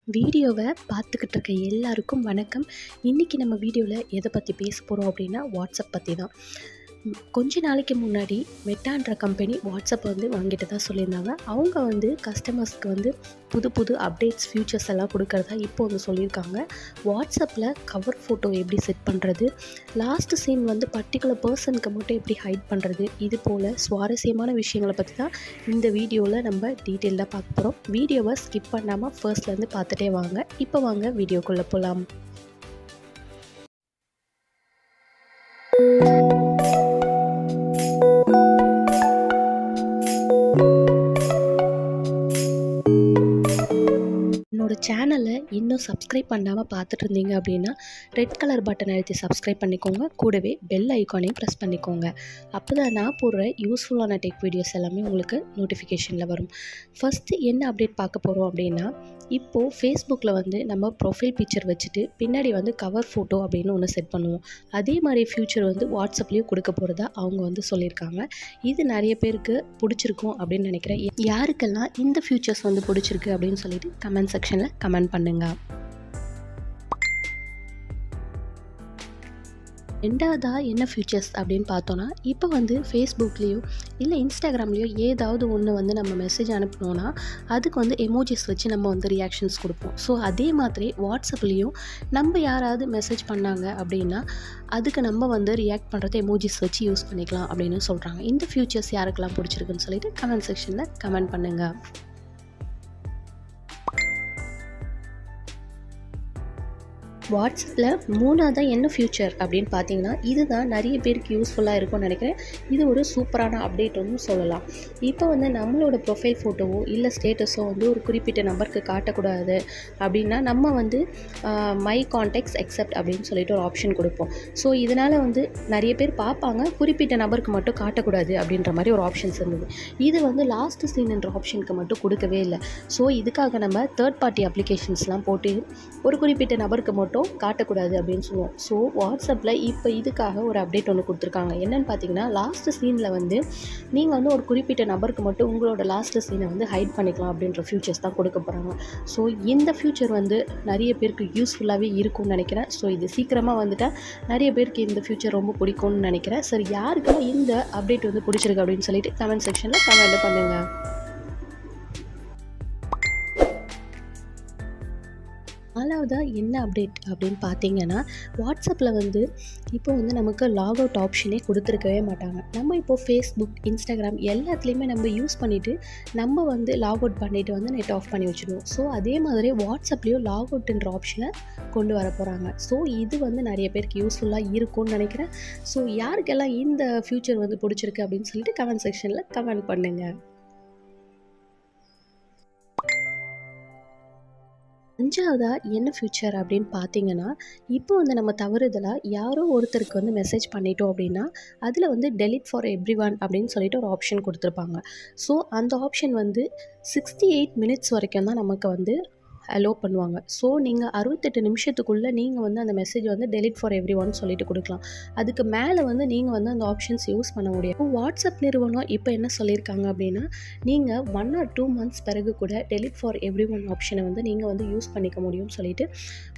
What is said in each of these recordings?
வீடியோவை பார்த்துக்கிட்டு இருக்க எல்லாருக்கும் வணக்கம். இன்றைக்கி நம்ம வீடியோவில் எதை பற்றி பேச போகிறோம் அப்படின்னா வாட்ஸ்அப் பற்றி தான். கொஞ்ச நாளைக்கு முன்னாடி மெட்டான்ற கம்பெனி வாட்ஸ்அப் வாங்கிட்டு தான் சொல்லியிருந்தாங்க. அவங்க கஸ்டமர்ஸ்க்கு புது புது அப்டேட்ஸ் ஃபியூச்சர்ஸ் எல்லாம் கொடுக்குறதா இப்போ சொல்லியிருக்காங்க. வாட்ஸ்அப்பில் கவர் ஃபோட்டோ எப்படி செட் பண்ணுறது, லாஸ்ட் சீன் பர்டிகுலர் பர்சனுக்கு மட்டும் எப்படி ஹைட் பண்ணுறது, இது போல் சுவாரஸ்யமான விஷயங்களை பற்றி தான் இந்த வீடியோவில் நம்ம டீட்டெயிலாக பார்க்க போகிறோம். வீடியோவை ஸ்கிப் பண்ணாமல் ஃபர்ஸ்ட்லேருந்து பார்த்துட்டே வாங்க. இப்போ வாங்க வீடியோக்குள்ளே போகலாம். என்னோட சேனலை இன்னும் சப்ஸ்கிரைப் பண்ணாமல் பார்த்துட்டு இருந்தீங்க அப்படின்னா ரெட் கலர் பட்டன் அழுத்தி சப்ஸ்கிரைப் பண்ணிக்கோங்க. கூடவே பெல் ஐக்கானையும் ப்ரெஸ் பண்ணிக்கோங்க. அப்போ தான் நான் போடுற யூஸ்ஃபுல்லான டெக் வீடியோஸ் எல்லாமே உங்களுக்கு நோட்டிஃபிகேஷனில் வரும். ஃபஸ்ட்டு என்ன அப்டேட் பார்க்க போகிறோம் அப்படின்னா, இப்போது ஃபேஸ்புக்கில் நம்ம ப்ரொஃபைல் பிக்சர் வச்சுட்டு பின்னாடி கவர் ஃபோட்டோ அப்படின்னு ஒன்று செட் பண்ணுவோம். அதே மாதிரி ஃபியூச்சர் வாட்ஸ்அப்லேயும் கொடுக்க போகிறதா அவங்க சொல்லியிருக்காங்க. இது நிறைய பேருக்கு பிடிச்சிருக்கும் அப்படின்னு நினைக்கிறேன். யாருக்கெல்லாம் இந்த ஃபியூச்சர்ஸ் பிடிச்சிருக்கு அப்படின்னு சொல்லிட்டு கமெண்ட் செக்ஷனில் கமெண்ட் பண்ணுங்கள். ரெண்டாவதாக என்ன ஃபியூச்சர்ஸ் அப்படின்னு பார்த்தோன்னா, இப்போ ஃபேஸ்புக்லேயோ இல்லை இன்ஸ்டாகிராம்லேயோ ஏதாவது ஒன்று நம்ம மெசேஜ் அனுப்பினோன்னா அதுக்கு எமோஜிஸ் வச்சு நம்ம ரியாக்ஷன்ஸ் கொடுப்போம். ஸோ அதே மாதிரி வாட்ஸ்அப்லேயும் நம்ம யாராவது மெசேஜ் பண்ணாங்க அப்படின்னா அதுக்கு நம்ம ரியாக்ட் பண்ணுறது எமோஜிஸ் வச்சு யூஸ் பண்ணிக்கலாம் அப்படின்னு சொல்கிறாங்க. இந்த ஃபியூச்சர்ஸ் யாருக்கெல்லாம் பிடிச்சிருக்குன்னு சொல்லிட்டு கமெண்ட் செக்ஷனில் கமெண்ட் பண்ணுங்கள். வாட்ஸ்அப்பில் மூணாவதாக என்ன ஃபியூச்சர் அப்படின்னு பார்த்தீங்கன்னா, இதுதான் நிறைய பேருக்கு யூஸ்ஃபுல்லாக இருக்கும்னு நினைக்கிறேன். இது ஒரு சூப்பரான அப்டேட் சொல்லலாம். இப்போ நம்மளோட ப்ரொஃபைல் ஃபோட்டோவோ இல்லை ஸ்டேட்டஸோ ஒரு குறிப்பிட்ட நம்பருக்கு காட்டக்கூடாது அப்படின்னா நம்ம மை கான்டாக்ட்ஸ் எக்ஸெப்ட் அப்படின்னு சொல்லிட்டு ஒரு ஆப்ஷன் கொடுப்போம். ஸோ இதனால் நிறைய பேர் பார்ப்பாங்க, குறிப்பிட்ட நபருக்கு மட்டும் காட்டக்கூடாது அப்படின்ற மாதிரி ஒரு ஆப்ஷன்ஸ் இருந்தது. இது லாஸ்ட் சீன்ன்ற ஆப்ஷனுக்கு மட்டும் கொடுக்கவே இல்லை. ஸோ இதுக்காக நம்ம தேர்ட் பார்ட்டி அப்ளிகேஷன்ஸ்லாம் போட்டு ஒரு குறிப்பிட்ட நபருக்கு மட்டும் காட்டக்கூடாது அப்படின்னு சொல்லுவோம். ஸோ வாட்ஸ்அப்பில் இப்போ இதுக்காக ஒரு அப்டேட் ஒன்று கொடுத்துருக்காங்க. என்னென்னு பார்த்தீங்கன்னா, லாஸ்ட் சீனில் நீங்கள் ஒரு குறிப்பிட்ட நபருக்கு மட்டும் உங்களோட லாஸ்ட் சீனை ஹைட் பண்ணிக்கலாம் அப்படின்ற ஃபியூச்சர்ஸ் தான் கொடுக்க போகிறாங்க. ஸோ இந்த ஃபியூச்சர் நிறைய பேருக்கு யூஸ்ஃபுல்லாகவே இருக்கும்னு நினைக்கிறேன். ஸோ இது சீக்கிரமாக வந்துட்டால் நிறைய பேருக்கு இந்த ஃபியூச்சர் ரொம்ப பிடிக்கும்னு நினைக்கிறேன். சரி, யாருக்கெல்லாம் இந்த அப்டேட் பிடிச்சிருக்கு அப்படின்னு சொல்லிட்டு கமெண்ட் செக்ஷனில் கமெண்ட் பண்ணுங்கள். நாலாவதாக என்ன அப்டேட் அப்படின்னு பார்த்தீங்கன்னா, வாட்ஸ்அப்பில் இப்போ நமக்கு லாக் அவுட் ஆப்ஷனே கொடுத்துருக்கவே மாட்டாங்க. நம்ம இப்போது ஃபேஸ்புக், இன்ஸ்டாகிராம் எல்லாத்துலேயுமே நம்ம யூஸ் பண்ணிவிட்டு நம்ம லாக் அவுட் பண்ணிவிட்டு நெட் ஆஃப் பண்ணி வச்சுடுவோம். ஸோ அதே மாதிரி வாட்ஸ்அப்லேயும் லாக் அவுட்ன்ற ஆப்ஷனை கொண்டு வர போகிறாங்க. ஸோ இது நிறைய பேருக்கு யூஸ்ஃபுல்லாக இருக்கும்னு நினைக்கிறேன். ஸோ யாருக்கெல்லாம் இந்த ஃபியூச்சர் பிடிச்சிருக்கு அப்படின்னு சொல்லிட்டு கமெண்ட் செக்ஷனில் கமெண்ட் பண்ணுங்கள். அஞ்சாவதாக என்ன ஃபியூச்சர் அப்படின்னு பார்த்தீங்கன்னா, இப்போ நம்ம தவறுதலாக யாரோ ஒருத்தருக்கு மெசேஜ் பண்ணிட்டோம் அப்படின்னா அதில் டெலிட் ஃபார் எவ்ரி ஒன் அப்படின்னு சொல்லிட்டு ஒரு ஆப்ஷன் கொடுத்துருப்பாங்க. ஸோ அந்த ஆப்ஷன் 68 மினிட்ஸ் வரைக்கும் தான் நமக்கு அலோ பண்ணுவாங்க. ஸோ நீங்கள் 68 நிமிஷத்துக்குள்ளே நீங்கள் அந்த message delete for every one சொல்லிட்டு கொடுக்கலாம். அதுக்கு மேலே நீங்கள் அந்த ஆப்ஷன்ஸ் யூஸ் பண்ண முடியும். வாட்ஸ்அப் நிறுவனம் இப்போ என்ன சொல்லியிருக்காங்க அப்படின்னா, நீங்கள் 1 or 2 months பிறகு கூட டெலிட் ஃபார் எவ்ரி ஒன் ஆப்ஷனை நீங்கள் யூஸ் பண்ணிக்க முடியும்னு சொல்லிட்டு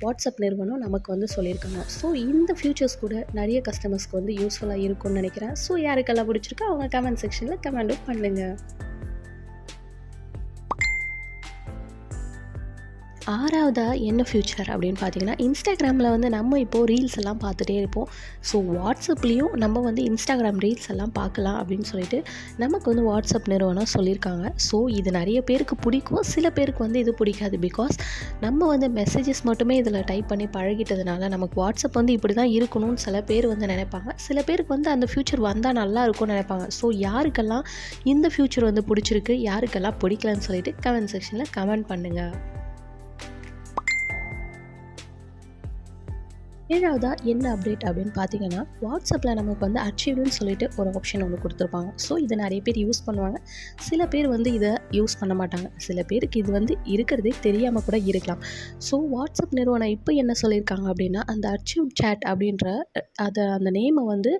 வாட்ஸ்அப் நிறுவனம் நமக்கு சொல்லியிருக்காங்க. ஸோ இந்த ஃபியூச்சர்ஸ் கூட நிறைய கஸ்டமர்ஸ்க்கு யூஸ்ஃபுல்லாக இருக்கும்னு நினைக்கிறேன். ஸோ யாருக்கெல்லாம் பிடிச்சிருக்கோ அவங்க கமெண்ட் செக்ஷனில் கமெண்ட்டும் பண்ணுங்கள். ஆறாவதாக என்ன ஃபியூச்சர் அப்படின்னு பார்த்தீங்கன்னா, இன்ஸ்டாகிராமில் நம்ம இப்போது ரீல்ஸ் எல்லாம் பார்த்துட்டே இருப்போம். ஸோ வாட்ஸ்அப்லேயும் நம்ம இன்ஸ்டாகிராம் ரீல்ஸ் எல்லாம் பார்க்கலாம் அப்படின்னு சொல்லிட்டு நமக்கு வாட்ஸ்அப் நிறுவனம் சொல்லியிருக்காங்க. ஸோ இது நிறைய பேருக்கு பிடிக்கும், சில பேருக்கு இது பிடிக்காது. பிகாஸ் நம்ம மெசேஜஸ் மட்டுமே இதில் டைப் பண்ணி பழகிட்டதுனால நமக்கு வாட்ஸ்அப் இப்படி தான் இருக்கணும்னு சில பேர் நினைப்பாங்க. சில பேருக்கு அந்த ஃபியூச்சர் வந்தால் நல்லா இருக்கும்னு நினைப்பாங்க. ஸோ யாருக்கெல்லாம் இந்த ஃபியூச்சர் பிடிச்சிருக்கு, யாருக்கெல்லாம் பிடிக்கலன்னு சொல்லிட்டு கமெண்ட் செக்ஷனில் கமெண்ட் பண்ணுங்கள். ஏழாவதா என்ன அப்டேட் அப்படின்னு பார்த்தீங்கன்னா, வாட்ஸ்அப்பில் நமக்கு வந்து அச்சீவ்டுன்னு சொல்லிட்டு ஒரு ஆப்ஷன் ஒன்று கொடுத்துருப்பாங்க. ஸோ இதை நிறைய பேர் யூஸ் பண்ணுவாங்க. சில பேர் வந்து இதை யூஸ் பண்ண மாட்டாங்க. சில பேருக்கு இது வந்து இருக்கிறதே தெரியாமல் கூட இருக்கலாம். ஸோ வாட்ஸ்அப் நிறுவனம் இப்போ என்ன சொல்லியிருக்காங்க அப்படின்னா, அந்த அச்சீவ் சேட் அப்படின்ற அந்த நேமை வந்து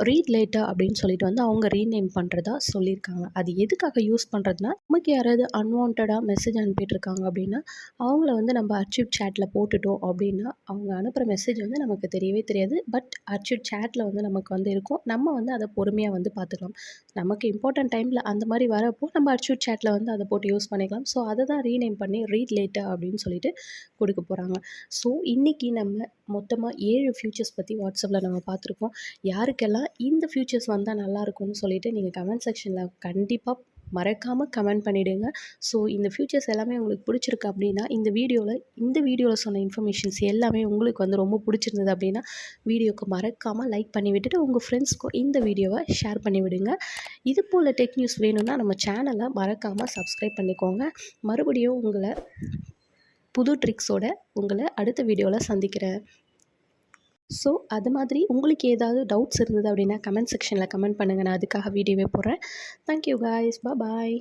ரீட் லேட்டர் அப்படின்னு சொல்லிட்டு வந்து அவங்க ரீநேம் பண்ணுறதா சொல்லியிருக்காங்க. அது எதுக்காக யூஸ் பண்ணுறதுனா, நமக்கு யாராவது அன்வான்டடாக மெசேஜ் அனுப்பிட்டு இருக்காங்க அப்படின்னா, அவங்கள வந்து நம்ம அச்சீவ் சேட்டில் போட்டுட்டோம் அப்படின்னா, அவங்க அனுப்புகிற மெசேஜ் வந்து நமக்கு தெரியவே தெரியாது. பட் அச்சீவ் சேட்டில் வந்து நமக்கு வந்து இருக்கும். நம்ம வந்து அதை பொறுமையாக வந்து பார்த்துக்கலாம். நமக்கு இம்பார்ட்டன்ட் டைமில் அந்த மாதிரி வரப்போ நம்ம அச்சீவ் சேட்டில் வந்து அதை போட்டு யூஸ் பண்ணிக்கலாம். ஸோ அதை தான் ரீநேம் பண்ணி ரீட் லேட்டர் அப்படின்னு சொல்லிட்டு கொடுக்க போகிறாங்க. ஸோ இன்றைக்கி நம்ம மொத்தமாக 7 ஃபியூச்சர்ஸ் பற்றி வாட்ஸ்அப்பில் நம்ம பார்த்துருக்கோம். யாருக்கெல்லாம் இந்த ஃபியூச்சர்ஸ் வந்தால் நல்லாயிருக்கும்னு சொல்லிட்டு நீங்கள் கமெண்ட் செக்ஷனில் கண்டிப்பாக மறக்காமல் கமெண்ட் பண்ணிவிடுங்க. ஸோ இந்த ஃபியூச்சர்ஸ் எல்லாமே உங்களுக்கு பிடிச்சிருக்கு அப்படின்னா, இந்த வீடியோவில் சொன்ன இன்ஃபர்மேஷன்ஸ் எல்லாமே உங்களுக்கு வந்து ரொம்ப பிடிச்சிருந்தது அப்படின்னா, வீடியோக்கு மறக்காமல் லைக் பண்ணி விட்டுட்டு உங்கள் ஃப்ரெண்ட்ஸ்க்கும் இந்த வீடியோவை ஷேர் பண்ணி விடுங்க. இது போல் டெக் நியூஸ் வேணும்னா நம்ம சேனலை மறக்காமல் சப்ஸ்கிரைப் பண்ணிக்கோங்க. மறுபடியும் புது ட்ரிக்ஸோட உங்களை அடுத்த வீடியோவில் சந்திக்கிறேன். ஸோ அது மாதிரி உங்களுக்கு ஏதாவது டவுட்ஸ் இருந்தது அப்படின்னா கமெண்ட் செக்ஷனில் கமெண்ட் பண்ணுங்கள். நான் அதுக்காக வீடியோவே போடுறேன். Thank you guys. பாய்.